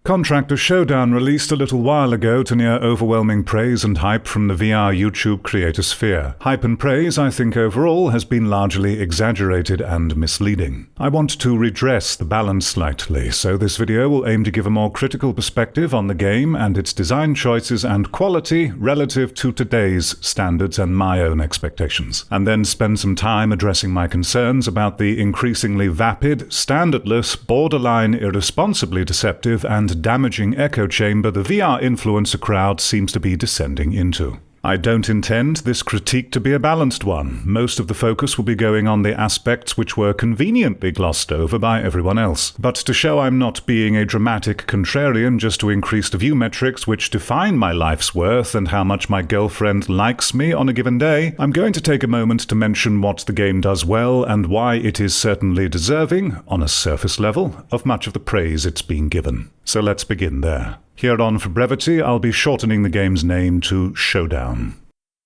Contractors Showdown released a little while ago to near overwhelming praise and hype from the VR YouTube creator sphere. Hype and praise, I think overall, has been largely exaggerated and misleading. I want to redress the balance slightly, so this video will aim to give a more critical perspective on the game and its design choices and quality relative to today's standards and my own expectations, and then spend some time addressing my concerns about the increasingly vapid, standardless, borderline irresponsibly deceptive and damaging echo chamber the VR influencer crowd seems to be descending into. I don't intend this critique to be a balanced one. Most of the focus will be going on the aspects which were conveniently glossed over by everyone else. But to show I'm not being a dramatic contrarian just to increase the view metrics which define my life's worth and how much my girlfriend likes me on a given day, I'm going to take a moment to mention what the game does well and why it is certainly deserving, on a surface level, of much of the praise it's been given. So let's begin there. Hereon, for brevity, I'll be shortening the game's name to Showdown.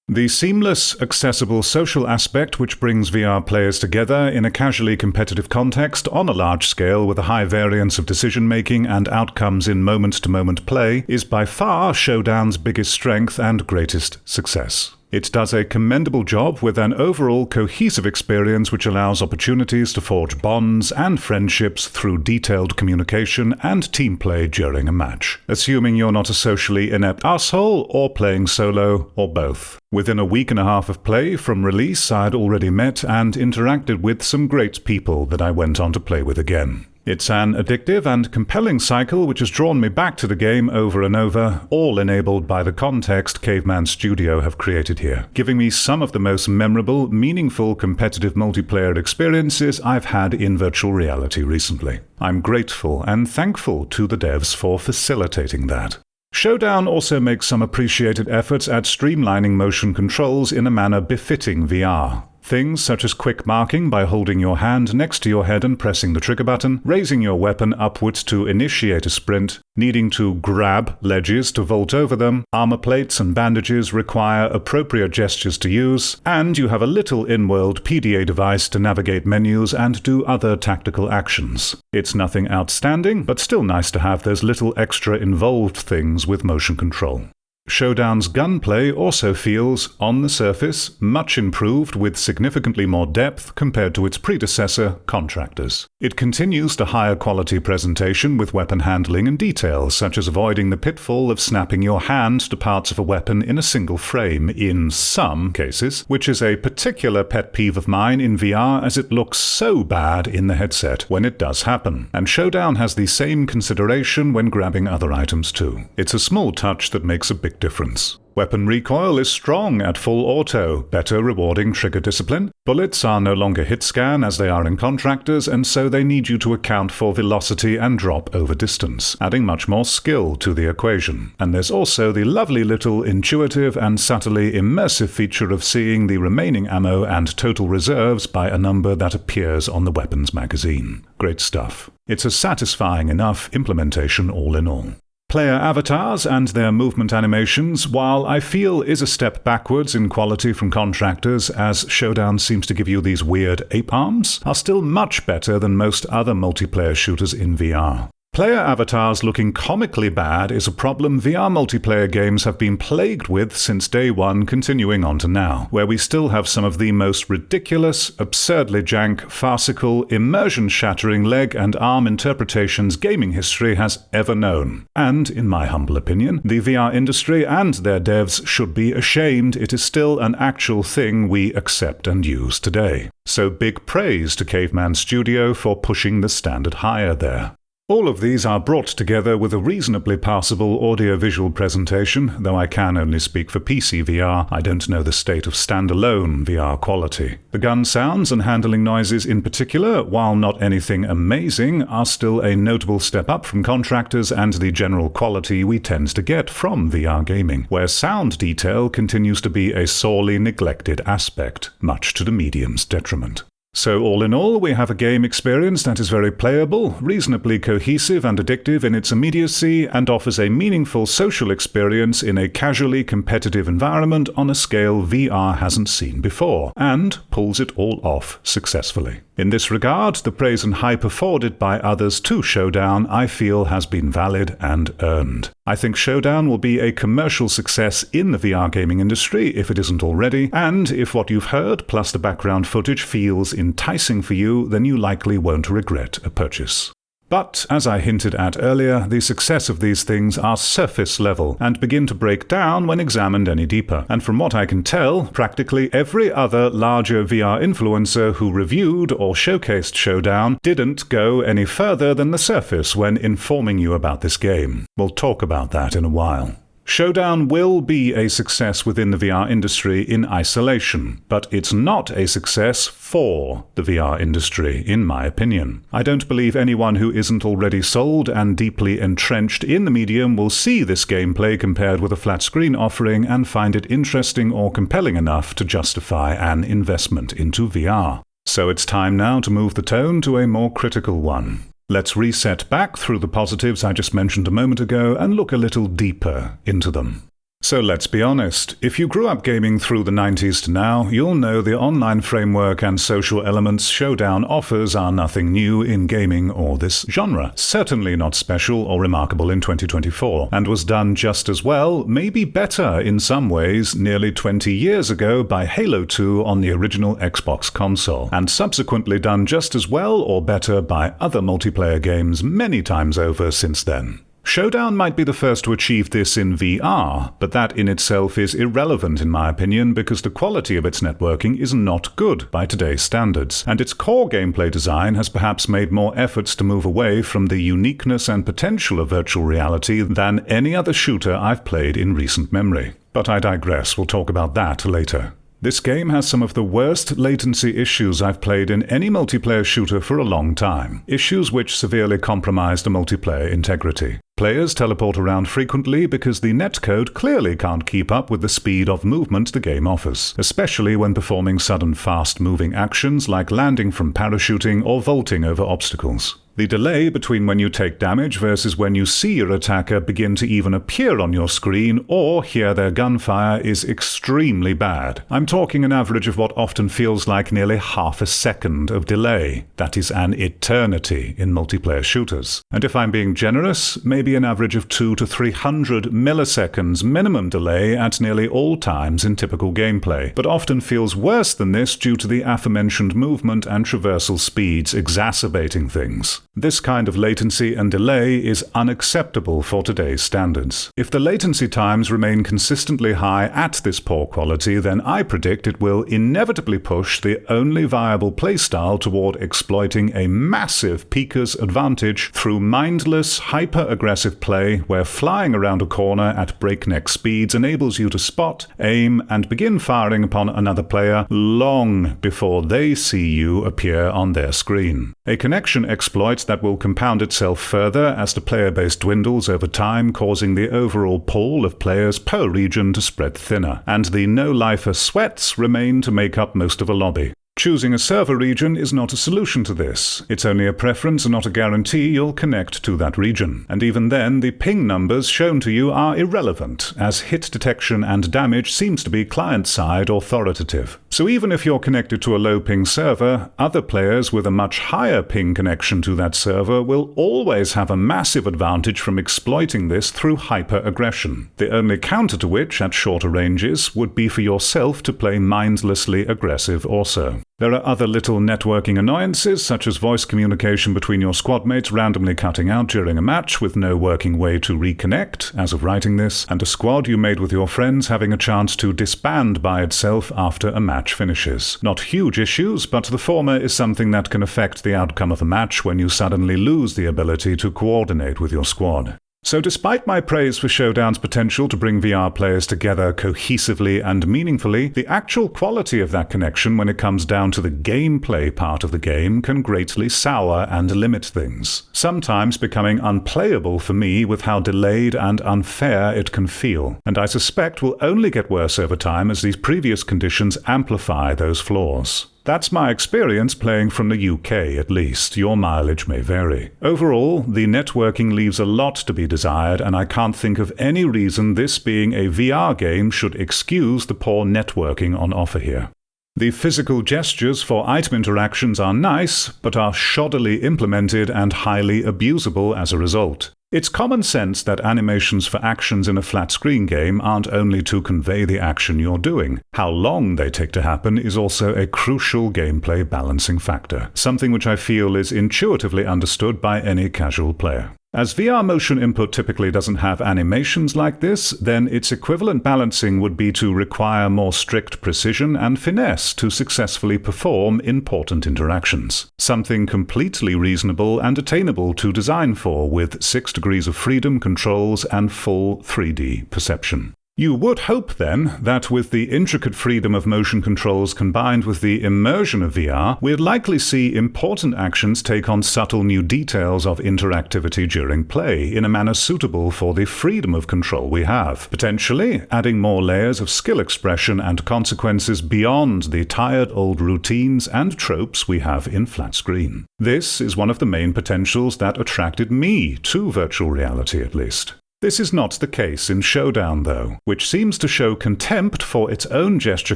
The seamless, accessible social aspect which brings VR players together in a casually competitive context on a large scale with a high variance of decision-making and outcomes in moment-to-moment play is by far Showdown's biggest strength and greatest success. It does a commendable job with an overall cohesive experience which allows opportunities to forge bonds and friendships through detailed communication and team play during a match, assuming you're not a socially inept asshole or playing solo, or both. Within a week and a half of play from release, I'd already met and interacted with some great people that I went on to play with again. It's an addictive and compelling cycle which has drawn me back to the game over and over, all enabled by the context Caveman Studio have created here, giving me some of the most memorable, meaningful competitive multiplayer experiences I've had in virtual reality recently. I'm grateful and thankful to the devs for facilitating that. Showdown also makes some appreciated efforts at streamlining motion controls in a manner befitting VR. Things such as quick marking by holding your hand next to your head and pressing the trigger button, raising your weapon upwards to initiate a sprint, needing to grab ledges to vault over them, armor plates and bandages require appropriate gestures to use, and you have a little in-world PDA device to navigate menus and do other tactical actions. It's nothing outstanding, but still nice to have those little extra involved things with motion control. Showdown's gunplay also feels, on the surface, much improved with significantly more depth compared to its predecessor, Contractors. It continues the higher quality presentation with weapon handling and details, such as avoiding the pitfall of snapping your hand to parts of a weapon in a single frame in some cases, which is a particular pet peeve of mine in VR as it looks so bad in the headset when it does happen. And Showdown has the same consideration when grabbing other items too. It's a small touch that makes a big difference. Weapon recoil is strong at full auto, better rewarding trigger discipline. Bullets are no longer hit scan as they are in Contractors, and so they need you to account for velocity and drop over distance, adding much more skill to the equation. And there's also the lovely little intuitive and subtly immersive feature of seeing the remaining ammo and total reserves by a number that appears on the weapons magazine. Great stuff. It's a satisfying enough implementation all in all. Player avatars and their movement animations, while I feel is a step backwards in quality from Contractors, as Showdown seems to give you these weird ape arms, are still much better than most other multiplayer shooters in VR. Player avatars looking comically bad is a problem VR multiplayer games have been plagued with since day one, continuing on to now, where we still have some of the most ridiculous, absurdly jank, farcical, immersion-shattering leg and arm interpretations gaming history has ever known. And, in my humble opinion, the VR industry and their devs should be ashamed it is still an actual thing we accept and use today. So big praise to Caveman Studio for pushing the standard higher there. All of these are brought together with a reasonably passable audio-visual presentation, though I can only speak for PCVR, I don't know the state of standalone VR quality. The gun sounds and handling noises in particular, while not anything amazing, are still a notable step up from Contractors and the general quality we tend to get from VR gaming, where sound detail continues to be a sorely neglected aspect, much to the medium's detriment. So all in all, we have a game experience that is very playable, reasonably cohesive and addictive in its immediacy, and offers a meaningful social experience in a casually competitive environment on a scale VR hasn't seen before, and pulls it all off successfully. In this regard, the praise and hype afforded by others to Showdown I feel has been valid and earned. I think Showdown will be a commercial success in the VR gaming industry if it isn't already, and if what you've heard plus the background footage feels enticing for you, then you likely won't regret a purchase. But, as I hinted at earlier, the success of these things are surface level and begin to break down when examined any deeper. And from what I can tell, practically every other larger VR influencer who reviewed or showcased Showdown didn't go any further than the surface when informing you about this game. We'll talk about that in a while. Showdown will be a success within the VR industry in isolation, but it's not a success for the VR industry, in my opinion. I don't believe anyone who isn't already sold and deeply entrenched in the medium will see this gameplay compared with a flat screen offering and find it interesting or compelling enough to justify an investment into VR. So it's time now to move the tone to a more critical one. Let's reset back through the positives I just mentioned a moment ago and look a little deeper into them. So let's be honest, if you grew up gaming through the 90s to now, you'll know the online framework and social elements Showdown offers are nothing new in gaming or this genre. Certainly not special or remarkable in 2024, and was done just as well, maybe better in some ways, nearly 20 years ago by Halo 2 on the original Xbox console, and subsequently done just as well or better by other multiplayer games many times over since then. Showdown might be the first to achieve this in VR, but that in itself is irrelevant in my opinion because the quality of its networking is not good by today's standards, and its core gameplay design has perhaps made more efforts to move away from the uniqueness and potential of virtual reality than any other shooter I've played in recent memory. But I digress, we'll talk about that later. This game has some of the worst latency issues I've played in any multiplayer shooter for a long time, issues which severely compromise the multiplayer integrity. Players teleport around frequently because the netcode clearly can't keep up with the speed of movement the game offers, especially when performing sudden fast-moving actions like landing from parachuting or vaulting over obstacles. The delay between when you take damage versus when you see your attacker begin to even appear on your screen or hear their gunfire is extremely bad. I'm talking an average of what often feels like nearly half a second of delay. That is an eternity in multiplayer shooters. And if I'm being generous, maybe an average of 200 to 300 milliseconds minimum delay at nearly all times in typical gameplay, but often feels worse than this due to the aforementioned movement and traversal speeds exacerbating things. This kind of latency and delay is unacceptable for today's standards. If the latency times remain consistently high at this poor quality, then I predict it will inevitably push the only viable playstyle toward exploiting a massive peeker's advantage through mindless, hyper-aggressive play where flying around a corner at breakneck speeds enables you to spot, aim, and begin firing upon another player long before they see you appear on their screen. A connection exploit that will compound itself further as the player base dwindles over time, causing the overall pool of players per region to spread thinner, and the no-lifer sweats remain to make up most of a lobby. Choosing a server region is not a solution to this. It's only a preference and not a guarantee you'll connect to that region. And even then, the ping numbers shown to you are irrelevant, as hit detection and damage seems to be client-side authoritative. So even if you're connected to a low-ping server, other players with a much higher ping connection to that server will always have a massive advantage from exploiting this through hyper-aggression. The only counter to which, at shorter ranges, would be for yourself to play mindlessly aggressive also. There are other little networking annoyances, such as voice communication between your squadmates randomly cutting out during a match with no working way to reconnect, as of writing this, and a squad you made with your friends having a chance to disband by itself after a match finishes. Not huge issues, but the former is something that can affect the outcome of a match when you suddenly lose the ability to coordinate with your squad. So despite my praise for Showdown's potential to bring VR players together cohesively and meaningfully, the actual quality of that connection when it comes down to the gameplay part of the game can greatly sour and limit things, sometimes becoming unplayable for me with how delayed and unfair it can feel, and I suspect will only get worse over time as these previous conditions amplify those flaws. That's my experience playing from the UK at least. Your mileage may vary. Overall, the networking leaves a lot to be desired, and I can't think of any reason this being a VR game should excuse the poor networking on offer here. The physical gestures for item interactions are nice, but are shoddily implemented and highly abusable as a result. It's common sense that animations for actions in a flat-screen game aren't only to convey the action you're doing. How long they take to happen is also a crucial gameplay balancing factor, something which I feel is intuitively understood by any casual player. As VR motion input typically doesn't have animations like this, then its equivalent balancing would be to require more strict precision and finesse to successfully perform important interactions. Something completely reasonable and attainable to design for with 6 degrees of freedom controls and full 3D perception. You would hope, then, that with the intricate freedom of motion controls combined with the immersion of VR, we'd likely see important actions take on subtle new details of interactivity during play in a manner suitable for the freedom of control we have, potentially adding more layers of skill expression and consequences beyond the tired old routines and tropes we have in flat screen. This is one of the main potentials that attracted me to virtual reality, at least. This is not the case in Showdown, though, which seems to show contempt for its own gesture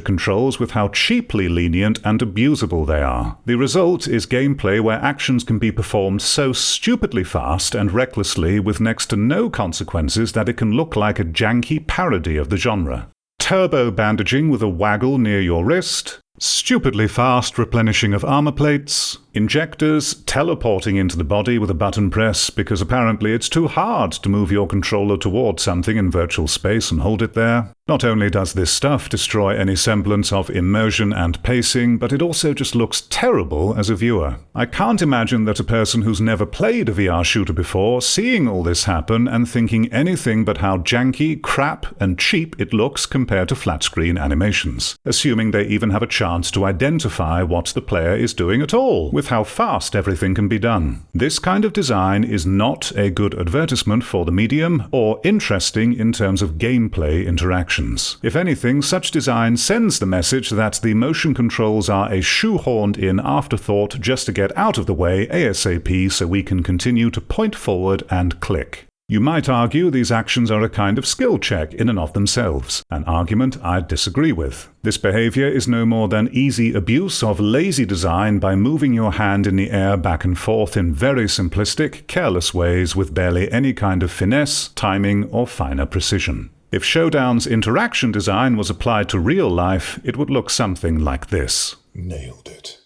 controls with how cheaply lenient and abusable they are. The result is gameplay where actions can be performed so stupidly fast and recklessly with next to no consequences that it can look like a janky parody of the genre. Turbo bandaging with a waggle near your wrist, stupidly fast replenishing of armor plates, injectors teleporting into the body with a button press because apparently it's too hard to move your controller towards something in virtual space and hold it there. Not only does this stuff destroy any semblance of immersion and pacing, but it also just looks terrible as a viewer. I can't imagine that a person who's never played a VR shooter before seeing all this happen and thinking anything but how janky, crap, and cheap it looks compared to flat-screen animations, assuming they even have a chance to identify what the player is doing at all, with how fast everything can be done. This kind of design is not a good advertisement for the medium, or interesting in terms of gameplay interaction. If anything, such design sends the message that the motion controls are a shoehorned-in afterthought just to get out of the way ASAP so we can continue to point forward and click. You might argue these actions are a kind of skill check in and of themselves, an argument I disagree with. This behavior is no more than easy abuse of lazy design by moving your hand in the air back and forth in very simplistic, careless ways with barely any kind of finesse, timing, or finer precision. If Showdown's interaction design was applied to real life, it would look something like this. Nailed it.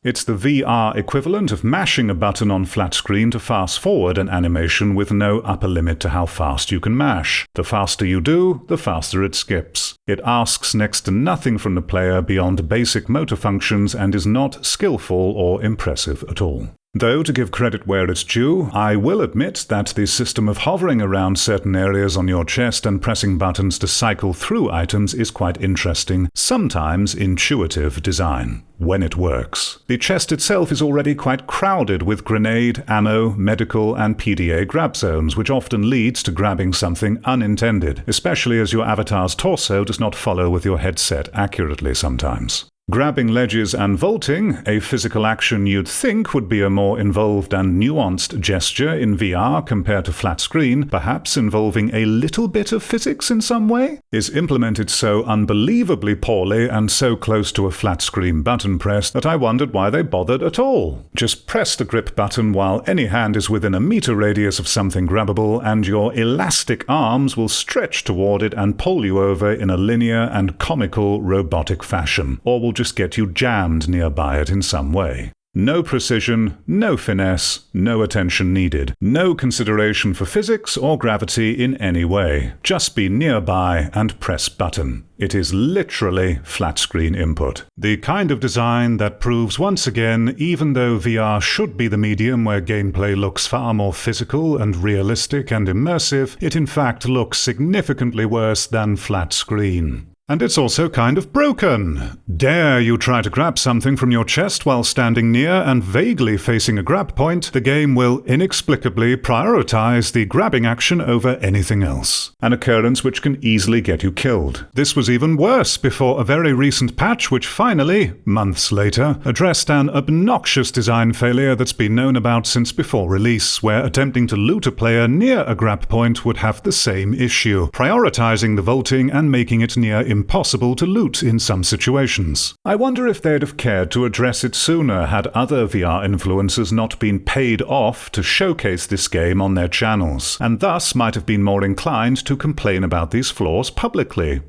It's the VR equivalent of mashing a button on flat screen to fast forward an animation with no upper limit to how fast you can mash. The faster you do, the faster it skips. It asks next to nothing from the player beyond basic motor functions and is not skillful or impressive at all. Though, to give credit where it's due, I will admit that the system of hovering around certain areas on your chest and pressing buttons to cycle through items is quite interesting, sometimes intuitive design, when it works. The chest itself is already quite crowded with grenade, ammo, medical, and PDA grab zones, which often leads to grabbing something unintended, especially as your avatar's torso does not follow with your headset accurately sometimes. Grabbing ledges and vaulting, a physical action you'd think would be a more involved and nuanced gesture in VR compared to flat screen, perhaps involving a little bit of physics in some way, is implemented so unbelievably poorly and so close to a flat screen button press that I wondered why they bothered at all. Just press the grip button while any hand is within a meter radius of something grabbable, and your elastic arms will stretch toward it and pull you over in a linear and comical robotic fashion, or will just get you jammed nearby it in some way. No precision, no finesse, no attention needed, no consideration for physics or gravity in any way. Just be nearby and press button. It is literally flat screen input. The kind of design that proves once again, even though VR should be the medium where gameplay looks far more physical and realistic and immersive, it in fact looks significantly worse than flat screen. And it's also kind of broken. Dare you try to grab something from your chest while standing near and vaguely facing a grab point, the game will inexplicably prioritize the grabbing action over anything else. An occurrence which can easily get you killed. This was even worse before a very recent patch which finally, months later, addressed an obnoxious design failure that's been known about since before release, where attempting to loot a player near a grab point would have the same issue, prioritizing the vaulting and making it near impossible to loot in some situations. I wonder if they'd have cared to address it sooner had other VR influencers not been paid off to showcase this game on their channels, and thus might have been more inclined to complain about these flaws publicly.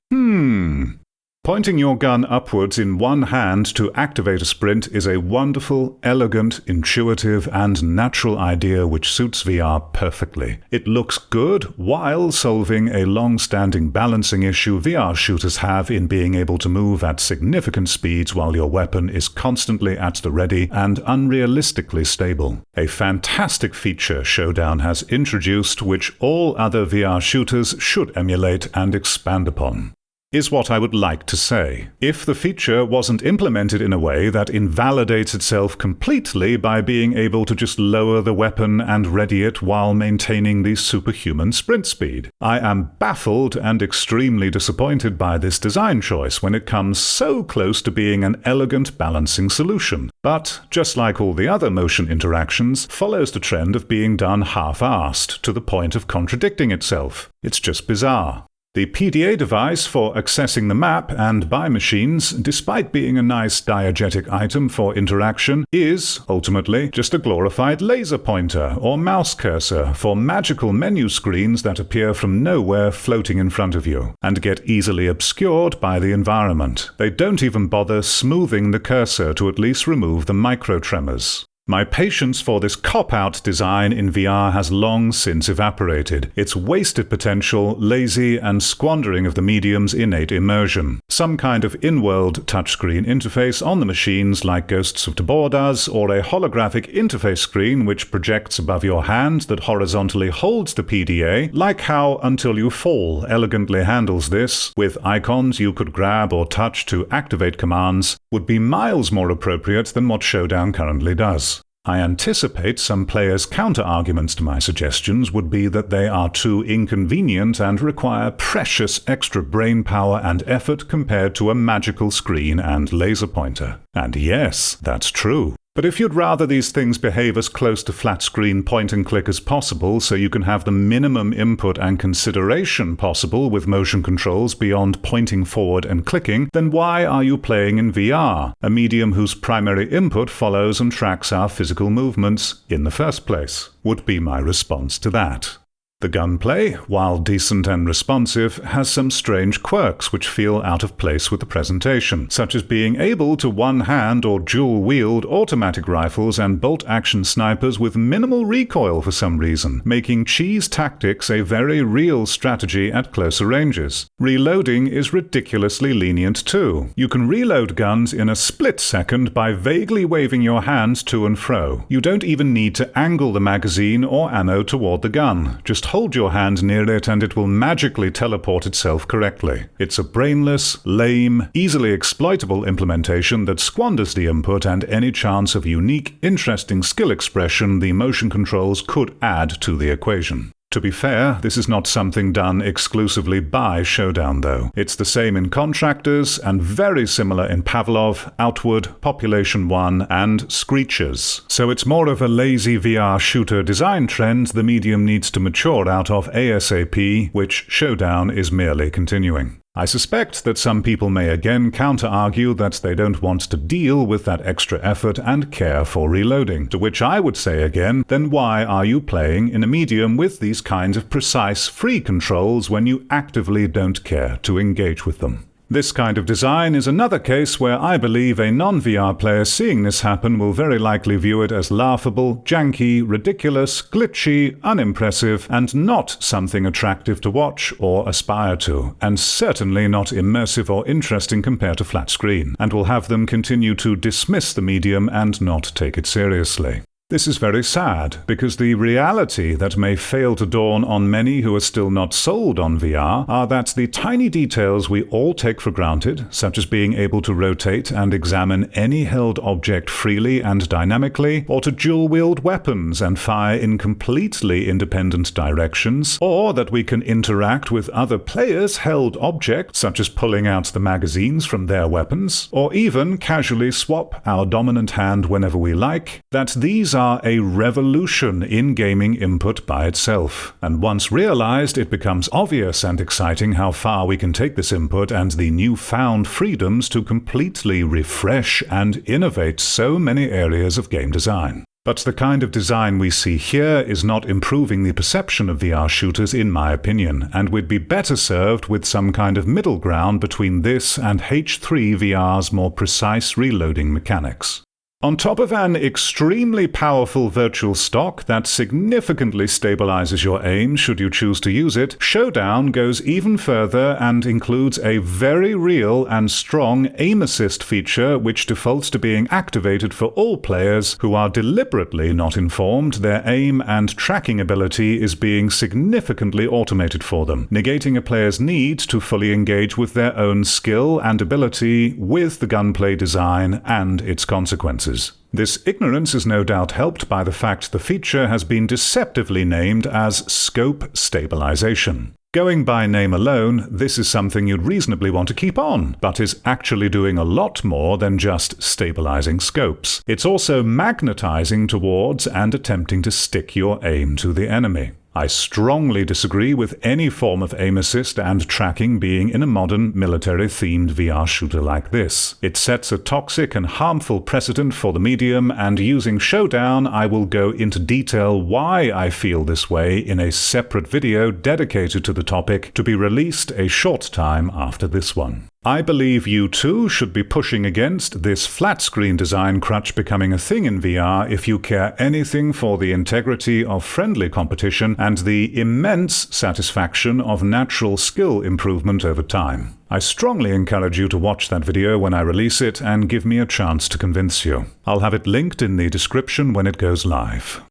Pointing your gun upwards in one hand to activate a sprint is a wonderful, elegant, intuitive, and natural idea which suits VR perfectly. It looks good while solving a long-standing balancing issue VR shooters have in being able to move at significant speeds while your weapon is constantly at the ready and unrealistically stable. A fantastic feature Showdown has introduced which all other VR shooters should emulate and expand upon. Is what I would like to say. If the feature wasn't implemented in a way that invalidates itself completely by being able to just lower the weapon and ready it while maintaining the superhuman sprint speed. I am baffled and extremely disappointed by this design choice when it comes so close to being an elegant balancing solution. But, just like all the other motion interactions, follows the trend of being done half-assed to the point of contradicting itself. It's just bizarre. The PDA device for accessing the map and buy machines, despite being a nice diegetic item for interaction, is, ultimately, just a glorified laser pointer or mouse cursor for magical menu screens that appear from nowhere floating in front of you, and get easily obscured by the environment. They don't even bother smoothing the cursor to at least remove the microtremors. My patience for this cop-out design in VR has long since evaporated. Its wasted potential, lazy, and squandering of the medium's innate immersion. Some kind of in-world touchscreen interface on the machines like Ghosts of Tabor does, or a holographic interface screen which projects above your hand that horizontally holds the PDA, like how Until You Fall elegantly handles this, with icons you could grab or touch to activate commands, would be miles more appropriate than what Showdown currently does. I anticipate some players' counter-arguments to my suggestions would be that they are too inconvenient and require precious extra brain power and effort compared to a magical screen and laser pointer. And yes, that's true. But if you'd rather these things behave as close to flat-screen point-and-click as possible so you can have the minimum input and consideration possible with motion controls beyond pointing forward and clicking, then why are you playing in VR, a medium whose primary input follows and tracks our physical movements in the first place? Would be my response to that. The gunplay, while decent and responsive, has some strange quirks which feel out of place with the presentation, such as being able to one-hand or dual-wield automatic rifles and bolt-action snipers with minimal recoil for some reason, making cheese tactics a very real strategy at closer ranges. Reloading is ridiculously lenient too. You can reload guns in a split second by vaguely waving your hands to and fro. You don't even need to angle the magazine or ammo toward the gun. Just hold your hand near it and it will magically teleport itself correctly. It's a brainless, lame, easily exploitable implementation that squanders the input and any chance of unique, interesting skill expression the motion controls could add to the equation. To be fair, this is not something done exclusively by Showdown though. It's the same in Contractors, and very similar in Pavlov, Outward, Population 1, and Screechers. So it's more of a lazy VR shooter design trend the medium needs to mature out of ASAP, which Showdown is merely continuing. I suspect that some people may again counter-argue that they don't want to deal with that extra effort and care for reloading, to which I would say again, then why are you playing in a medium with these kinds of precise free controls when you actively don't care to engage with them? This kind of design is another case where I believe a non-VR player seeing this happen will very likely view it as laughable, janky, ridiculous, glitchy, unimpressive, and not something attractive to watch or aspire to, and certainly not immersive or interesting compared to flat screen, and will have them continue to dismiss the medium and not take it seriously. This is very sad, because the reality that may fail to dawn on many who are still not sold on VR are that the tiny details we all take for granted, such as being able to rotate and examine any held object freely and dynamically, or to dual-wield weapons and fire in completely independent directions, or that we can interact with other players' held objects, such as pulling out the magazines from their weapons, or even casually swap our dominant hand whenever we like, that these are are a revolution in gaming input by itself, and once realized, it becomes obvious and exciting how far we can take this input and the newfound freedoms to completely refresh and innovate so many areas of game design. But the kind of design we see here is not improving the perception of VR shooters in my opinion, and would be better served with some kind of middle ground between this and H3 VR's more precise reloading mechanics. On top of an extremely powerful virtual stock that significantly stabilizes your aim should you choose to use it, Showdown goes even further and includes a very real and strong aim assist feature which defaults to being activated for all players who are deliberately not informed their aim and tracking ability is being significantly automated for them, negating a player's need to fully engage with their own skill and ability with the gunplay design and its consequences. This ignorance is no doubt helped by the fact the feature has been deceptively named as scope stabilization. Going by name alone, this is something you'd reasonably want to keep on, but is actually doing a lot more than just stabilizing scopes. It's also magnetizing towards and attempting to stick your aim to the enemy. I strongly disagree with any form of aim assist and tracking being in a modern military-themed VR shooter like this. It sets a toxic and harmful precedent for the medium, and using Showdown I will go into detail why I feel this way in a separate video dedicated to the topic to be released a short time after this one. I believe you too should be pushing against this flat screen design crutch becoming a thing in VR if you care anything for the integrity of friendly competition and the immense satisfaction of natural skill improvement over time. I strongly encourage you to watch that video when I release it and give me a chance to convince you. I'll have it linked in the description when it goes live.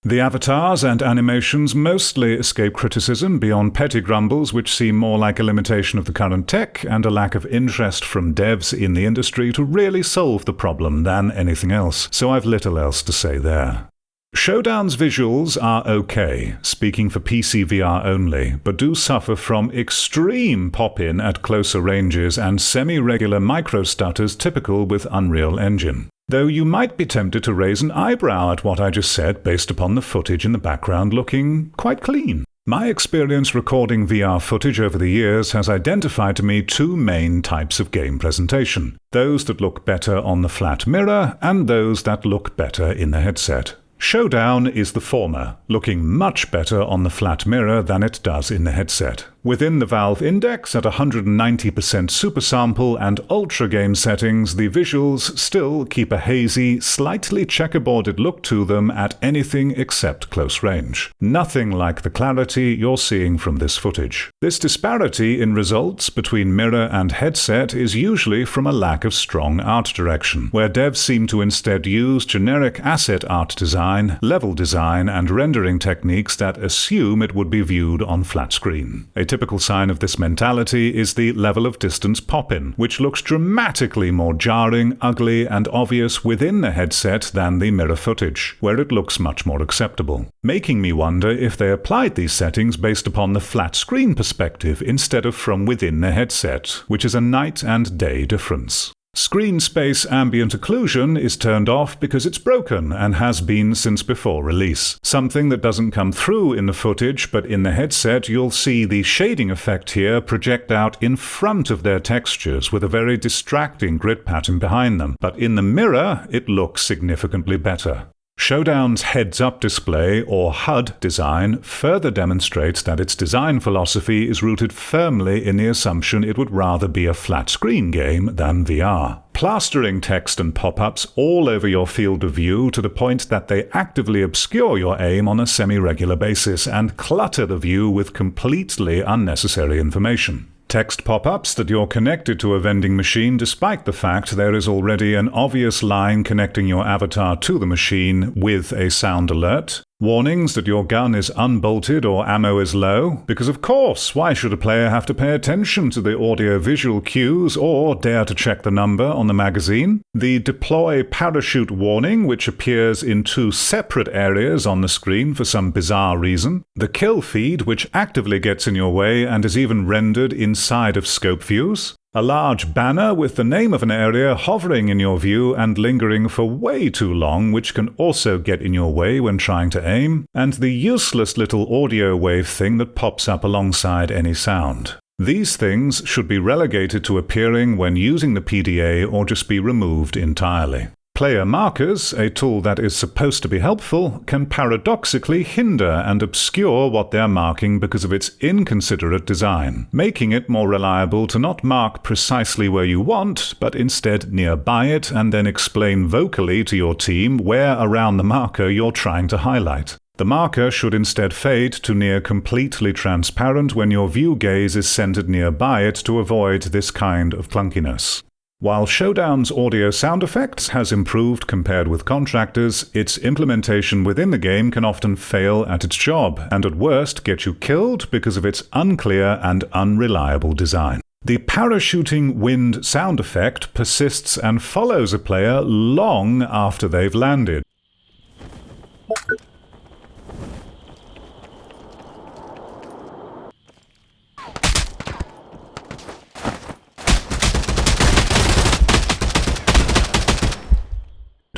The avatars and animations mostly escape criticism beyond petty grumbles which seem more like a limitation of the current tech and a lack of interest from devs in the industry to really solve the problem than anything else, so I've little else to say there. Showdown's visuals are okay, speaking for PCVR only, but do suffer from extreme pop-in at closer ranges and semi-regular micro-stutters typical with Unreal Engine. Though you might be tempted to raise an eyebrow at what I just said based upon the footage in the background looking quite clean. My experience recording VR footage over the years has identified to me two main types of game presentation: those that look better on the flat mirror and those that look better in the headset. Showdown is the former, looking much better on the flat mirror than it does in the headset. Within the Valve Index at 190% super sample and ultra game settings, the visuals still keep a hazy, slightly checkerboarded look to them at anything except close range. Nothing like the clarity you're seeing from this footage. This disparity in results between mirror and headset is usually from a lack of strong art direction, where devs seem to instead use generic asset art design, level design, and rendering techniques that assume it would be viewed on flat screen. A typical sign of this mentality is the level of distance pop-in, which looks dramatically more jarring, ugly, and obvious within the headset than the mirror footage, where it looks much more acceptable. Making me wonder if they applied these settings based upon the flat screen perspective instead of from within the headset, which is a night and day difference. Screen space ambient occlusion is turned off because it's broken and has been since before release. Something that doesn't come through in the footage, but in the headset you'll see the shading effect here project out in front of their textures with a very distracting grid pattern behind them, but in the mirror it looks significantly better. Showdown's heads-up display, or HUD design, further demonstrates that its design philosophy is rooted firmly in the assumption it would rather be a flat-screen game than VR. Plastering text and pop-ups all over your field of view to the point that they actively obscure your aim on a semi-regular basis and clutter the view with completely unnecessary information. Text pop-ups that you're connected to a vending machine despite the fact there is already an obvious line connecting your avatar to the machine with a sound alert. Warnings that your gun is unbolted or ammo is low, because of course, why should a player have to pay attention to the audio-visual cues or dare to check the number on the magazine? The deploy parachute warning, which appears in two separate areas on the screen for some bizarre reason. The kill feed, which actively gets in your way and is even rendered inside of scope views. A large banner with the name of an area hovering in your view and lingering for way too long, which can also get in your way when trying to aim, and the useless little audio wave thing that pops up alongside any sound. These things should be relegated to appearing when using the PDA or just be removed entirely. Player markers, a tool that is supposed to be helpful, can paradoxically hinder and obscure what they're marking because of its inconsiderate design, making it more reliable to not mark precisely where you want, but instead nearby it and then explain vocally to your team where around the marker you're trying to highlight. The marker should instead fade to near completely transparent when your view gaze is centered nearby it to avoid this kind of clunkiness. While Showdown's audio sound effects has improved compared with Contractors, its implementation within the game can often fail at its job, and at worst get you killed because of its unclear and unreliable design. The parachuting wind sound effect persists and follows a player long after they've landed.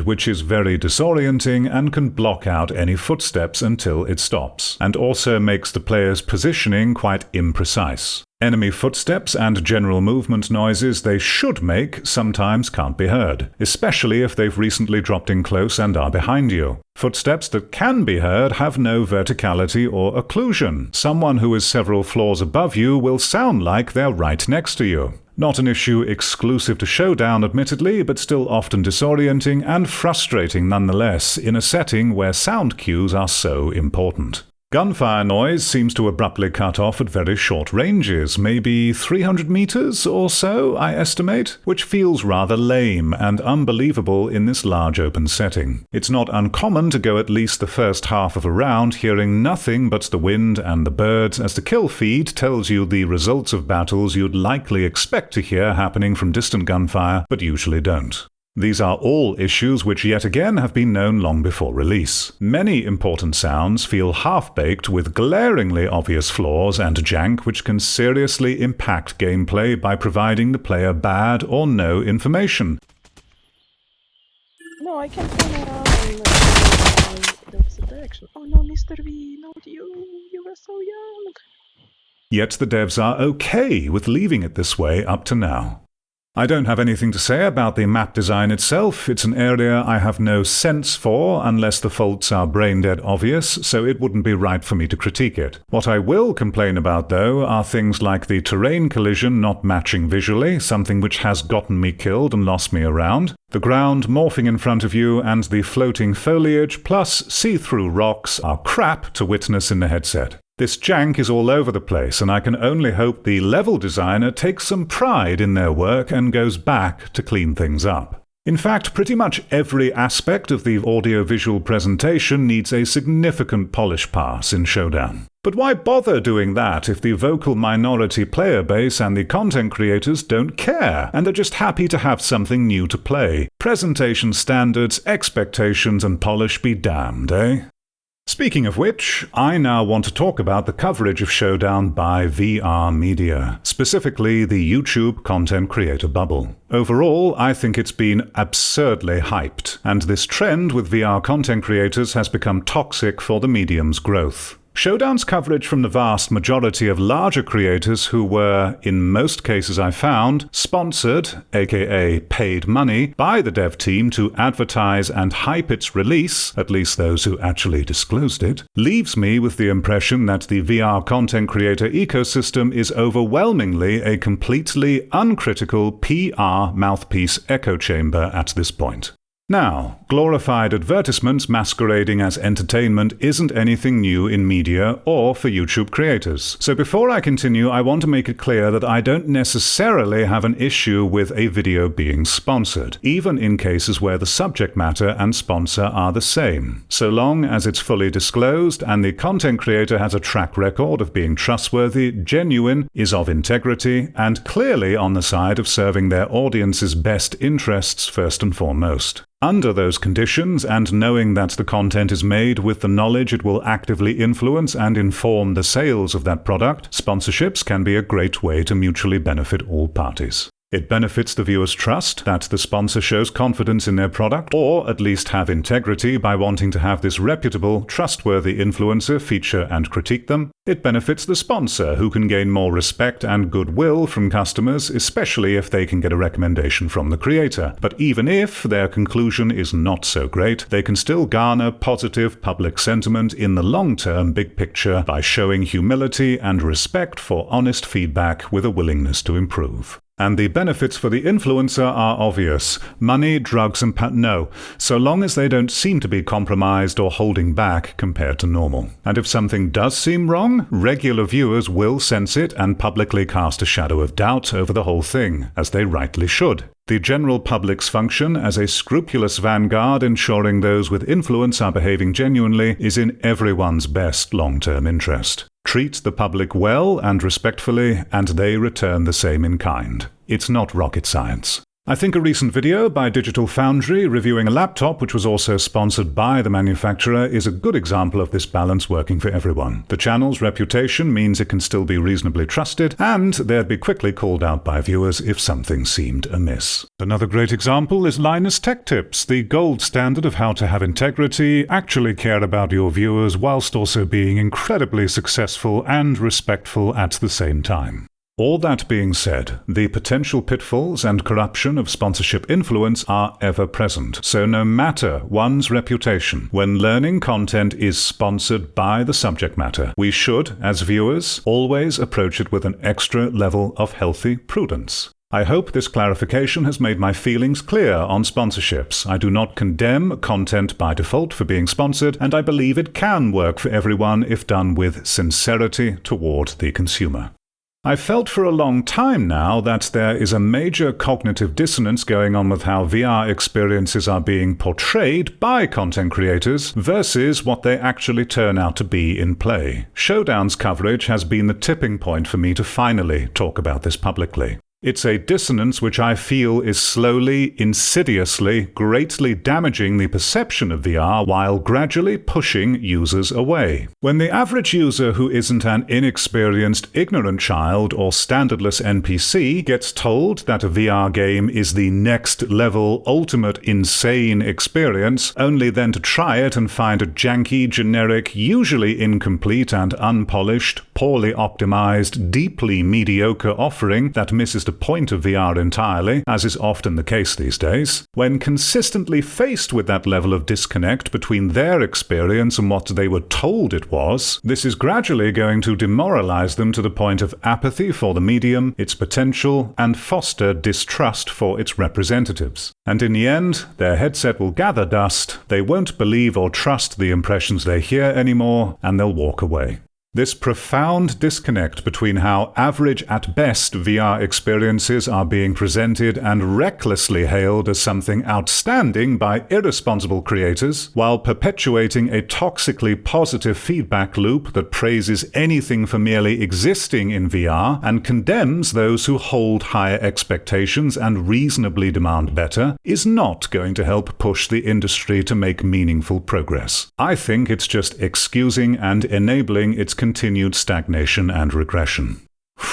Which is very disorienting and can block out any footsteps until it stops, and also makes the player's positioning quite imprecise. Enemy footsteps and general movement noises they should make sometimes can't be heard, especially if they've recently dropped in close and are behind you. Footsteps that can be heard have no verticality or occlusion. Someone who is several floors above you will sound like they're right next to you. Not an issue exclusive to Showdown, admittedly, but still often disorienting and frustrating nonetheless in a setting where sound cues are so important. Gunfire noise seems to abruptly cut off at very short ranges, maybe 300 meters or so, I estimate, which feels rather lame and unbelievable in this large open setting. It's not uncommon to go at least the first half of a round hearing nothing but the wind and the birds, as the kill feed tells you the results of battles you'd likely expect to hear happening from distant gunfire, but usually don't. These are all issues which yet again have been known long before release. Many important sounds feel half-baked with glaringly obvious flaws and jank which can seriously impact gameplay by providing the player bad or no information. No, I can't turn around. That's the direction. Oh no, Mr. V, not you. You were so young. Yet the devs are okay with leaving it this way up to now. I don't have anything to say about the map design itself. It's an area I have no sense for unless the faults are brain-dead obvious, so it wouldn't be right for me to critique it. What I will complain about, though, are things like the terrain collision not matching visually, something which has gotten me killed and lost me around, the ground morphing in front of you, and the floating foliage plus see-through rocks are crap to witness in the headset. This jank is all over the place, and I can only hope the level designer takes some pride in their work and goes back to clean things up. In fact, pretty much every aspect of the audio-visual presentation needs a significant polish pass in Showdown. But why bother doing that if the vocal minority player base and the content creators don't care, and are just happy to have something new to play? Presentation standards, expectations, and polish be damned, eh? Speaking of which, I now want to talk about the coverage of Showdown by VR media, specifically the YouTube content creator bubble. Overall, I think it's been absurdly hyped, and this trend with VR content creators has become toxic for the medium's growth. Showdown's coverage from the vast majority of larger creators who were, in most cases I found, sponsored, aka paid money, by the dev team to advertise and hype its release, at least those who actually disclosed it, leaves me with the impression that the VR content creator ecosystem is overwhelmingly a completely uncritical PR mouthpiece echo chamber at this point. Now, glorified advertisements masquerading as entertainment isn't anything new in media or for YouTube creators. So before I continue, I want to make it clear that I don't necessarily have an issue with a video being sponsored, even in cases where the subject matter and sponsor are the same, so long as it's fully disclosed and the content creator has a track record of being trustworthy, genuine, is of integrity, and clearly on the side of serving their audience's best interests first and foremost. Under those conditions, and knowing that the content is made with the knowledge it will actively influence and inform the sales of that product, sponsorships can be a great way to mutually benefit all parties. It benefits the viewer's trust that the sponsor shows confidence in their product, or at least have integrity by wanting to have this reputable, trustworthy influencer feature and critique them. It benefits the sponsor, who can gain more respect and goodwill from customers, especially if they can get a recommendation from the creator. But even if their conclusion is not so great, they can still garner positive public sentiment in the long-term big picture by showing humility and respect for honest feedback with a willingness to improve. And the benefits for the influencer are obvious. Money, drugs, and no, so long as they don't seem to be compromised or holding back compared to normal. And if something does seem wrong, regular viewers will sense it and publicly cast a shadow of doubt over the whole thing, as they rightly should. The general public's function as a scrupulous vanguard ensuring those with influence are behaving genuinely is in everyone's best long-term interest. Treat the public well and respectfully, and they return the same in kind. It's not rocket science. I think a recent video by Digital Foundry reviewing a laptop which was also sponsored by the manufacturer is a good example of this balance working for everyone. The channel's reputation means it can still be reasonably trusted, and they'd be quickly called out by viewers if something seemed amiss. Another great example is Linus Tech Tips, the gold standard of how to have integrity, actually care about your viewers whilst also being incredibly successful and respectful at the same time. All that being said, the potential pitfalls and corruption of sponsorship influence are ever present, so no matter one's reputation, when learning content is sponsored by the subject matter, we should, as viewers, always approach it with an extra level of healthy prudence. I hope this clarification has made my feelings clear on sponsorships. I do not condemn content by default for being sponsored, and I believe it can work for everyone if done with sincerity toward the consumer. I've felt for a long time now that there is a major cognitive dissonance going on with how VR experiences are being portrayed by content creators versus what they actually turn out to be in play. Showdown's coverage has been the tipping point for me to finally talk about this publicly. It's a dissonance which I feel is slowly, insidiously, greatly damaging the perception of VR while gradually pushing users away. When the average user who isn't an inexperienced, ignorant child or standardless NPC gets told that a VR game is the next level, ultimate, insane experience, only then to try it and find a janky, generic, usually incomplete and unpolished, poorly optimized, deeply mediocre offering that misses the point of VR entirely, as is often the case these days, when consistently faced with that level of disconnect between their experience and what they were told it was, this is gradually going to demoralize them to the point of apathy for the medium, its potential, and foster distrust for its representatives. And in the end, their headset will gather dust, they won't believe or trust the impressions they hear anymore, and they'll walk away. This profound disconnect between how average at best VR experiences are being presented and recklessly hailed as something outstanding by irresponsible creators, while perpetuating a toxically positive feedback loop that praises anything for merely existing in VR and condemns those who hold higher expectations and reasonably demand better, is not going to help push the industry to make meaningful progress. I think it's just excusing and enabling its continued stagnation and regression.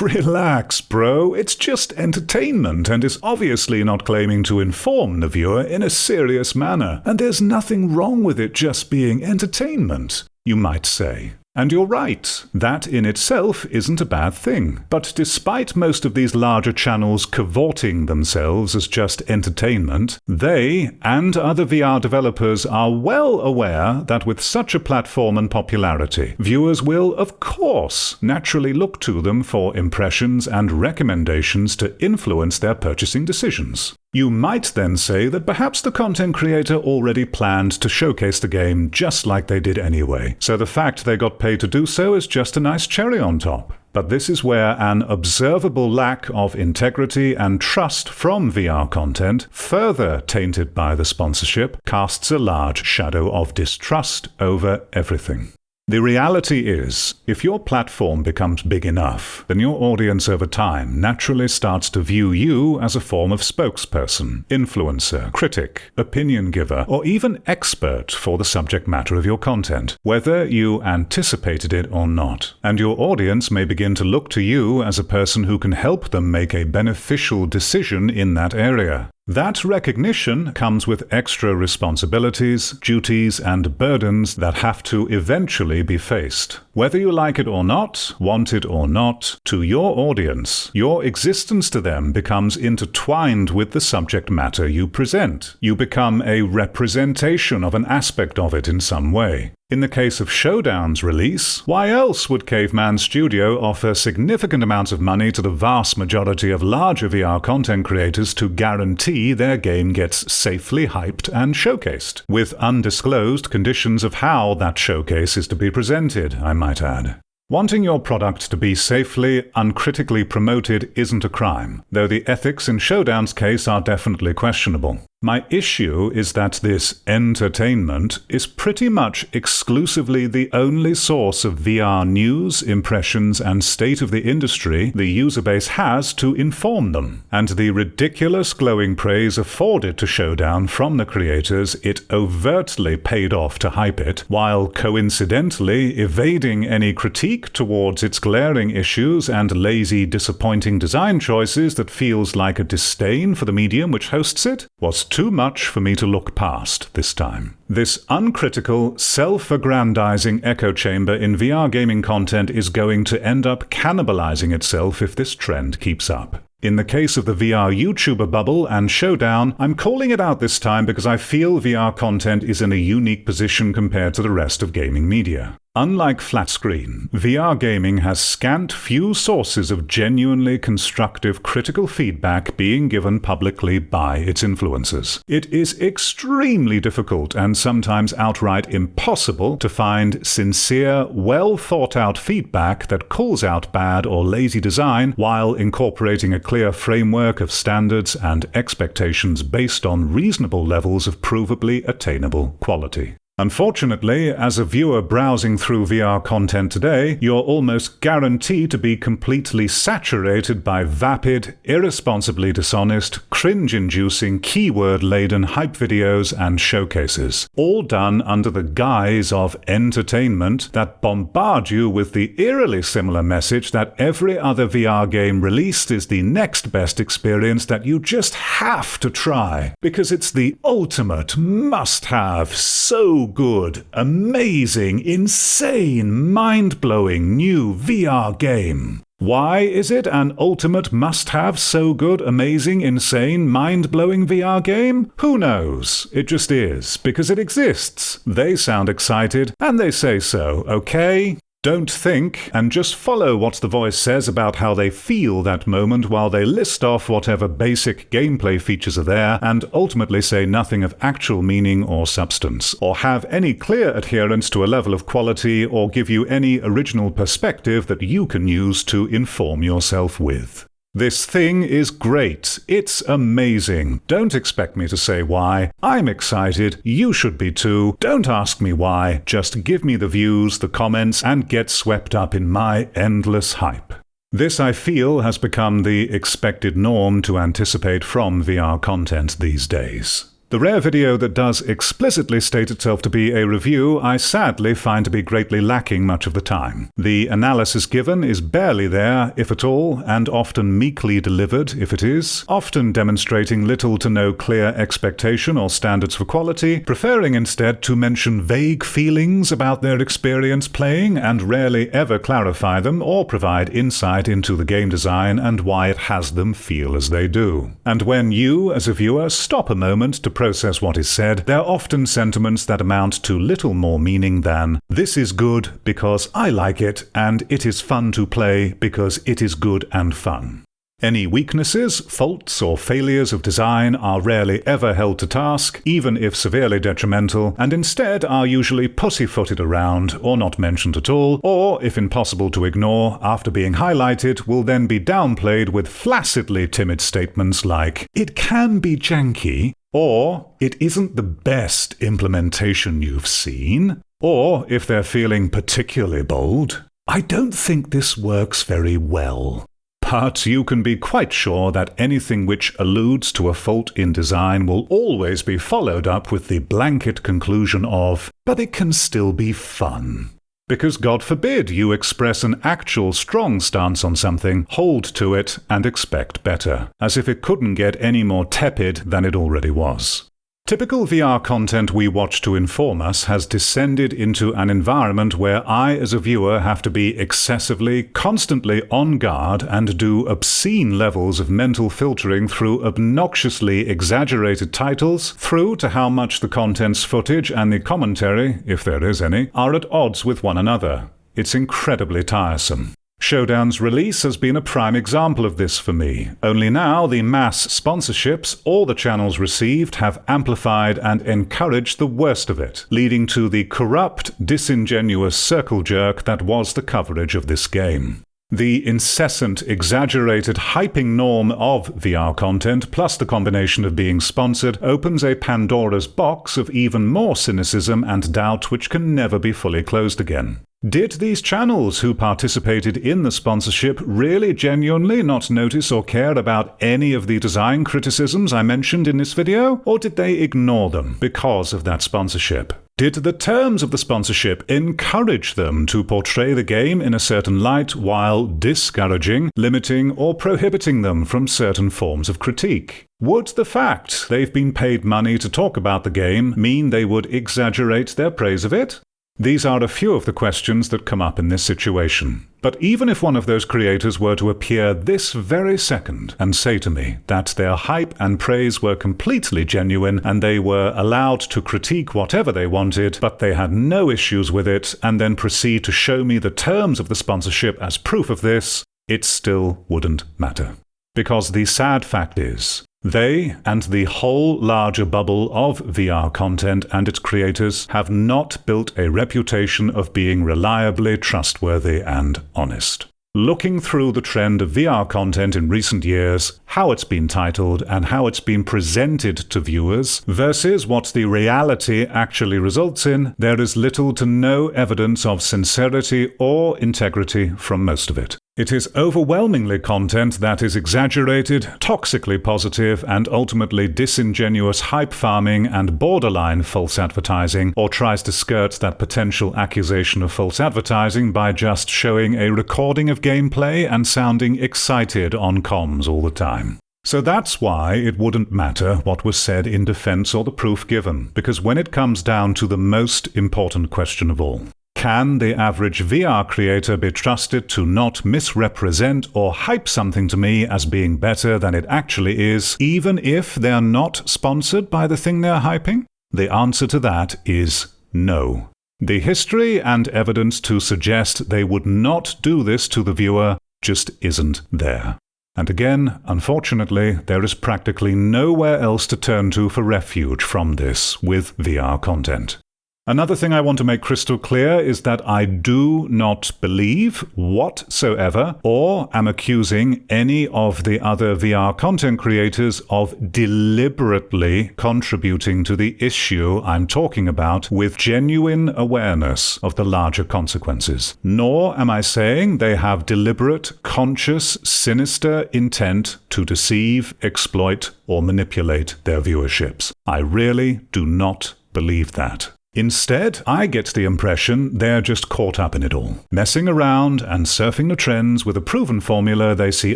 Relax, bro. It's just entertainment and is obviously not claiming to inform the viewer in a serious manner. And there's nothing wrong with it just being entertainment, you might say. And you're right, that in itself isn't a bad thing. But despite most of these larger channels cavorting themselves as just entertainment, they and other VR developers are well aware that with such a platform and popularity, viewers will, of course, naturally look to them for impressions and recommendations to influence their purchasing decisions. You might then say that perhaps the content creator already planned to showcase the game just like they did anyway, so the fact they got paid to do so is just a nice cherry on top. But this is where an observable lack of integrity and trust from VR content, further tainted by the sponsorship, casts a large shadow of distrust over everything. The reality is, if your platform becomes big enough, then your audience over time naturally starts to view you as a form of spokesperson, influencer, critic, opinion giver, or even expert for the subject matter of your content, whether you anticipated it or not. And your audience may begin to look to you as a person who can help them make a beneficial decision in that area. That recognition comes with extra responsibilities, duties, and burdens that have to eventually be faced. Whether you like it or not, want it or not, to your audience, your existence to them becomes intertwined with the subject matter you present. You become a representation of an aspect of it in some way. In the case of Showdown's release, why else would Caveman Studio offer significant amounts of money to the vast majority of larger VR content creators to guarantee their game gets safely hyped and showcased, with undisclosed conditions of how that showcase is to be presented, I might add. Wanting your product to be safely, uncritically promoted isn't a crime, though the ethics in Showdown's case are definitely questionable. My issue is that this entertainment is pretty much exclusively the only source of VR news, impressions, and state of the industry the user base has to inform them, and the ridiculous glowing praise afforded to Showdown from the creators it overtly paid off to hype it, while coincidentally evading any critique towards its glaring issues and lazy, disappointing design choices that feels like a disdain for the medium which hosts it, was too much for me to look past this time. This uncritical, self-aggrandizing echo chamber in VR gaming content is going to end up cannibalizing itself if this trend keeps up. In the case of the VR YouTuber bubble and Showdown, I'm calling it out this time because I feel VR content is in a unique position compared to the rest of gaming media. Unlike flat screen, VR gaming has scant few sources of genuinely constructive critical feedback being given publicly by its influencers. It is extremely difficult and sometimes outright impossible to find sincere, well-thought-out feedback that calls out bad or lazy design while incorporating a clear framework of standards and expectations based on reasonable levels of provably attainable quality. Unfortunately, as a viewer browsing through VR content today, you're almost guaranteed to be completely saturated by vapid, irresponsibly dishonest, cringe-inducing, keyword-laden hype videos and showcases, all done under the guise of entertainment that bombard you with the eerily similar message that every other VR game released is the next best experience that you just have to try, because it's the ultimate must-have, so good, amazing, insane, mind-blowing new VR game. Why is it an ultimate must-have, so good, amazing, insane, mind-blowing VR game? Who knows? It just is, because it exists. They sound excited, and they say so, okay? Don't think, and just follow what the voice says about how they feel that moment while they list off whatever basic gameplay features are there and ultimately say nothing of actual meaning or substance, or have any clear adherence to a level of quality or give you any original perspective that you can use to inform yourself with. This thing is great. It's amazing. Don't expect me to say why. I'm excited. You should be too. Don't ask me why. Just give me the views, the comments, and get swept up in my endless hype. This, I feel, has become the expected norm to anticipate from VR content these days. The rare video that does explicitly state itself to be a review, I sadly find to be greatly lacking much of the time. The analysis given is barely there, if at all, and often meekly delivered, if it is, often demonstrating little to no clear expectation or standards for quality, preferring instead to mention vague feelings about their experience playing and rarely ever clarify them or provide insight into the game design and why it has them feel as they do. And when you, as a viewer, stop a moment to process what is said, they're often sentiments that amount to little more meaning than, "This is good because I like it, and it is fun to play because it is good and fun." Any weaknesses, faults, or failures of design are rarely ever held to task, even if severely detrimental, and instead are usually pussyfooted around, or not mentioned at all, or, if impossible to ignore, after being highlighted, will then be downplayed with flaccidly timid statements like, "It can be janky," or "It isn't the best implementation you've seen." Or, if they're feeling particularly bold, I don't think this works very well. But you can be quite sure that anything which alludes to a fault in design will always be followed up with the blanket conclusion of, but it can still be fun. Because God forbid you express an actual strong stance on something, hold to it, and expect better, as if it couldn't get any more tepid than it already was. Typical VR content we watch to inform us has descended into an environment where I as a viewer have to be excessively, constantly on guard and do obscene levels of mental filtering through obnoxiously exaggerated titles, through to how much the content's footage and the commentary, if there is any, are at odds with one another. It's incredibly tiresome. Showdown's release has been a prime example of this for me, only now the mass sponsorships all the channels received have amplified and encouraged the worst of it, leading to the corrupt, disingenuous circle jerk that was the coverage of this game. The incessant, exaggerated hyping norm of VR content, plus the combination of being sponsored, opens a Pandora's box of even more cynicism and doubt which can never be fully closed again. Did these channels who participated in the sponsorship really genuinely not notice or care about any of the design criticisms I mentioned in this video? Or did they ignore them because of that sponsorship? Did the terms of the sponsorship encourage them to portray the game in a certain light while discouraging, limiting, or prohibiting them from certain forms of critique? Would the fact they've been paid money to talk about the game mean they would exaggerate their praise of it? These are a few of the questions that come up in this situation. But even if one of those creators were to appear this very second and say to me that their hype and praise were completely genuine and they were allowed to critique whatever they wanted, but they had no issues with it, and then proceed to show me the terms of the sponsorship as proof of this, it still wouldn't matter. Because the sad fact is, they and the whole larger bubble of VR content and its creators have not built a reputation of being reliably trustworthy and honest. Looking through the trend of VR content in recent years, how it's been titled and how it's been presented to viewers, versus what the reality actually results in, there is little to no evidence of sincerity or integrity from most of it. It is overwhelmingly content that is exaggerated, toxically positive, and ultimately disingenuous hype farming and borderline false advertising, or tries to skirt that potential accusation of false advertising by just showing a recording of gameplay and sounding excited on comms all the time. So that's why it wouldn't matter what was said in defense or the proof given, because when it comes down to the most important question of all, can the average VR creator be trusted to not misrepresent or hype something to me as being better than it actually is, even if they're not sponsored by the thing they're hyping? The answer to that is no. The history and evidence to suggest they would not do this to the viewer just isn't there. And again, unfortunately, there is practically nowhere else to turn to for refuge from this with VR content. Another thing I want to make crystal clear is that I do not believe whatsoever, or am accusing any of the other VR content creators of deliberately contributing to the issue I'm talking about with genuine awareness of the larger consequences. Nor am I saying they have deliberate, conscious, sinister intent to deceive, exploit, or manipulate their viewerships. I really do not believe that. Instead, I get the impression they're just caught up in it all, messing around and surfing the trends with a proven formula they see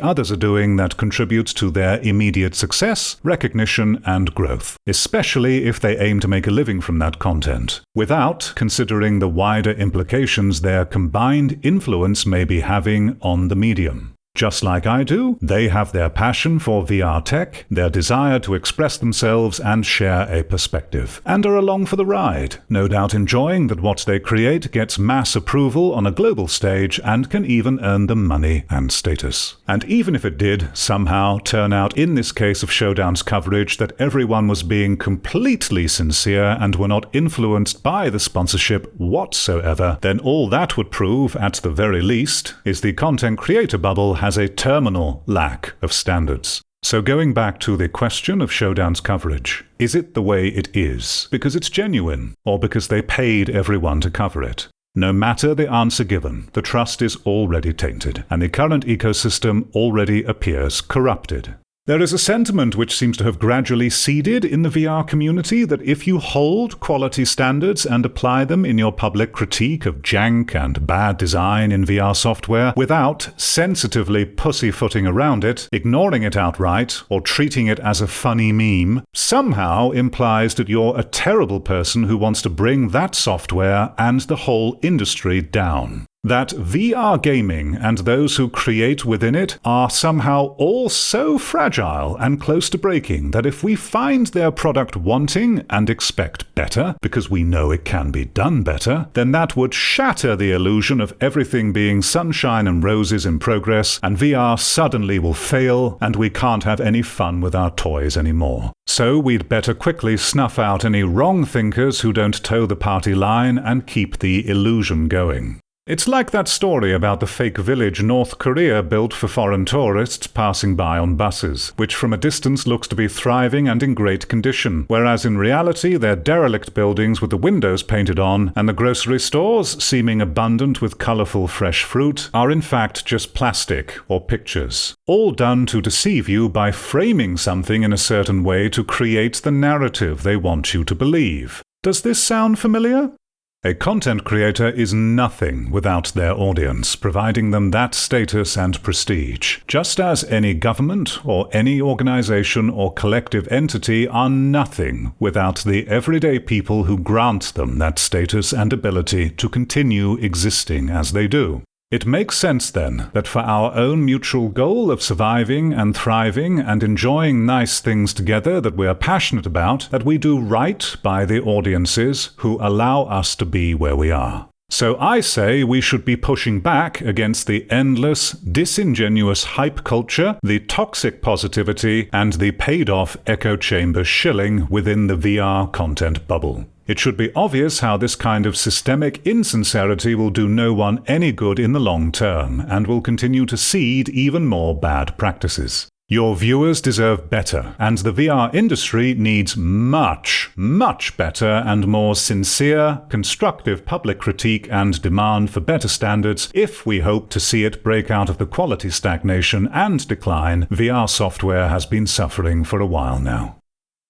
others are doing that contributes to their immediate success, recognition, and growth, especially if they aim to make a living from that content, without considering the wider implications their combined influence may be having on the medium. Just like I do, they have their passion for VR tech, their desire to express themselves and share a perspective, and are along for the ride, no doubt enjoying that what they create gets mass approval on a global stage and can even earn them money and status. And even if it did somehow turn out in this case of Showdown's coverage that everyone was being completely sincere and were not influenced by the sponsorship whatsoever, then all that would prove, at the very least, is the content creator bubble has a terminal lack of standards. So going back to the question of Showdown's coverage, is it the way it is because it's genuine, or because they paid everyone to cover it? No matter the answer given, the trust is already tainted, and the current ecosystem already appears corrupted. There is a sentiment which seems to have gradually seeded in the VR community that if you hold quality standards and apply them in your public critique of jank and bad design in VR software without sensitively pussyfooting around it, ignoring it outright, or treating it as a funny meme, somehow implies that you're a terrible person who wants to bring that software and the whole industry down. That VR gaming and those who create within it are somehow all so fragile and close to breaking that if we find their product wanting and expect better, because we know it can be done better, then that would shatter the illusion of everything being sunshine and roses in progress, and VR suddenly will fail and we can't have any fun with our toys anymore. So we'd better quickly snuff out any wrong thinkers who don't toe the party line and keep the illusion going. It's like that story about the fake village North Korea built for foreign tourists passing by on buses, which from a distance looks to be thriving and in great condition, whereas in reality they're derelict buildings with the windows painted on, and the grocery stores, seeming abundant with colourful fresh fruit, are in fact just plastic or pictures. All done to deceive you by framing something in a certain way to create the narrative they want you to believe. Does this sound familiar? A content creator is nothing without their audience, providing them that status and prestige, just as any government or any organization or collective entity are nothing without the everyday people who grant them that status and ability to continue existing as they do. It makes sense, then, that for our own mutual goal of surviving and thriving and enjoying nice things together that we are passionate about, that we do right by the audiences who allow us to be where we are. So I say we should be pushing back against the endless, disingenuous hype culture, the toxic positivity, and the paid-off echo chamber shilling within the VR content bubble. It should be obvious how this kind of systemic insincerity will do no one any good in the long term, and will continue to seed even more bad practices. Your viewers deserve better, and the VR industry needs much, much better and more sincere, constructive public critique and demand for better standards if we hope to see it break out of the quality stagnation and decline VR software has been suffering for a while now.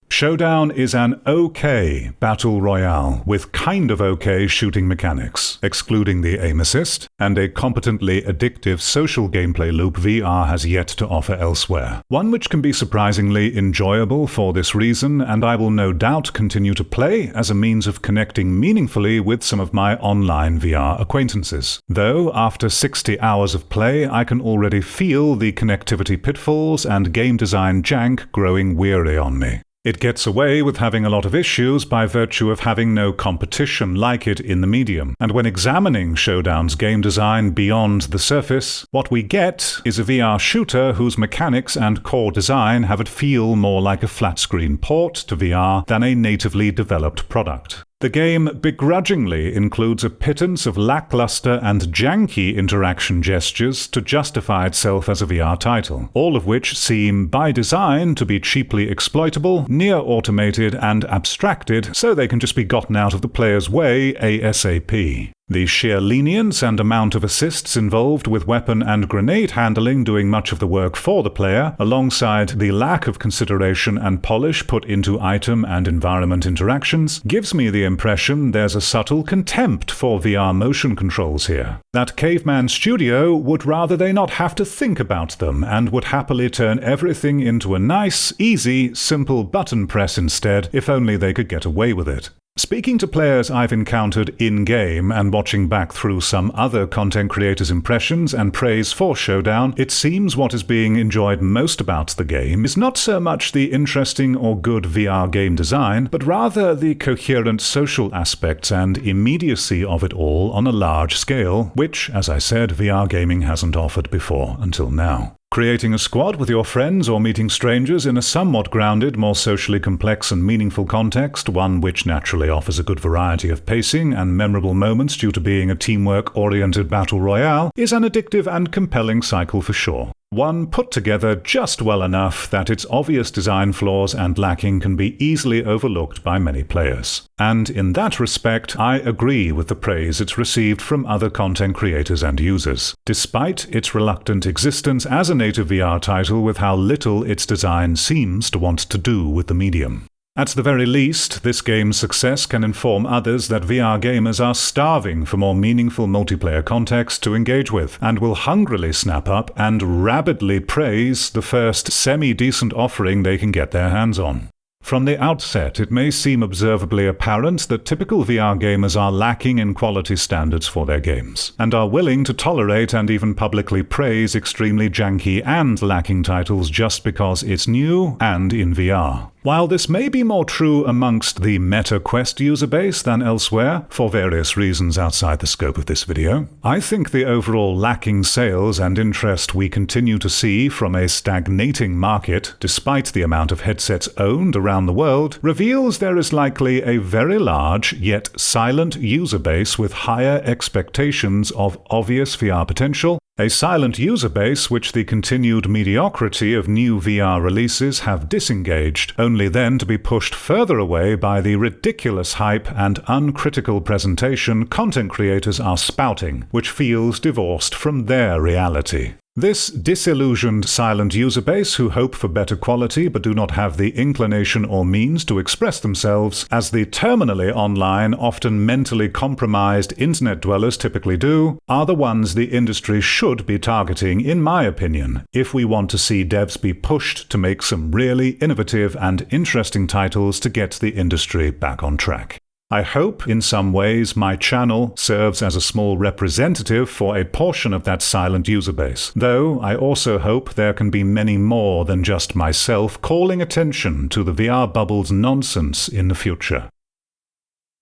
Showdown is an okay battle royale with kind of okay shooting mechanics, excluding the aim assist, and a competently addictive social gameplay loop VR has yet to offer elsewhere. One which can be surprisingly enjoyable for this reason, and I will no doubt continue to play as a means of connecting meaningfully with some of my online VR acquaintances. Though, after 60 hours of play, I can already feel the connectivity pitfalls and game design jank growing weary on me. It gets away with having a lot of issues by virtue of having no competition like it in the medium, and when examining Showdown's game design beyond the surface, what we get is a VR shooter whose mechanics and core design have it feel more like a flat-screen port to VR than a natively developed product. The game begrudgingly includes a pittance of lackluster and janky interaction gestures to justify itself as a VR title, all of which seem by design to be cheaply exploitable, near-automated and abstracted so they can just be gotten out of the player's way ASAP. The sheer lenience and amount of assists involved with weapon and grenade handling doing much of the work for the player, alongside the lack of consideration and polish put into item and environment interactions, gives me the impression there's a subtle contempt for VR motion controls here. That Caveman Studio would rather they not have to think about them, and would happily turn everything into a nice, easy, simple button press instead, if only they could get away with it. Speaking to players I've encountered in-game and watching back through some other content creators' impressions and praise for Showdown, it seems what is being enjoyed most about the game is not so much the interesting or good VR game design, but rather the coherent social aspects and immediacy of it all on a large scale, which, as I said, VR gaming hasn't offered before until now. Creating a squad with your friends or meeting strangers in a somewhat grounded, more socially complex and meaningful context, one which naturally offers a good variety of pacing and memorable moments due to being a teamwork-oriented battle royale, is an addictive and compelling cycle for sure. One put together just well enough that its obvious design flaws and lacking can be easily overlooked by many players. And in that respect, I agree with the praise it's received from other content creators and users, despite its reluctant existence as a native VR title with how little its design seems to want to do with the medium. At the very least, this game's success can inform others that VR gamers are starving for more meaningful multiplayer context to engage with, and will hungrily snap up and rabidly praise the first semi-decent offering they can get their hands on. From the outset, it may seem observably apparent that typical VR gamers are lacking in quality standards for their games, and are willing to tolerate and even publicly praise extremely janky and lacking titles just because it's new and in VR. While this may be more true amongst the Meta Quest user base than elsewhere, for various reasons outside the scope of this video, I think the overall lacking sales and interest we continue to see from a stagnating market, despite the amount of headsets owned around the world, reveals there is likely a very large, yet silent user base with higher expectations of obvious VR potential, a silent user base which the continued mediocrity of new VR releases have disengaged, only then to be pushed further away by the ridiculous hype and uncritical presentation content creators are spouting, which feels divorced from their reality. This disillusioned silent user base who hope for better quality but do not have the inclination or means to express themselves, as the terminally online, often mentally compromised internet dwellers typically do, are the ones the industry should be targeting, in my opinion, if we want to see devs be pushed to make some really innovative and interesting titles to get the industry back on track. I hope, in some ways, my channel serves as a small representative for a portion of that silent user base, though I also hope there can be many more than just myself calling attention to the VR bubble's nonsense in the future.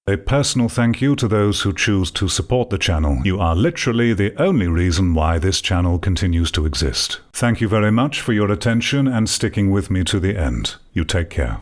A personal thank you to those who choose to support the channel. You are literally the only reason why this channel continues to exist. Thank you very much for your attention and sticking with me to the end. You take care.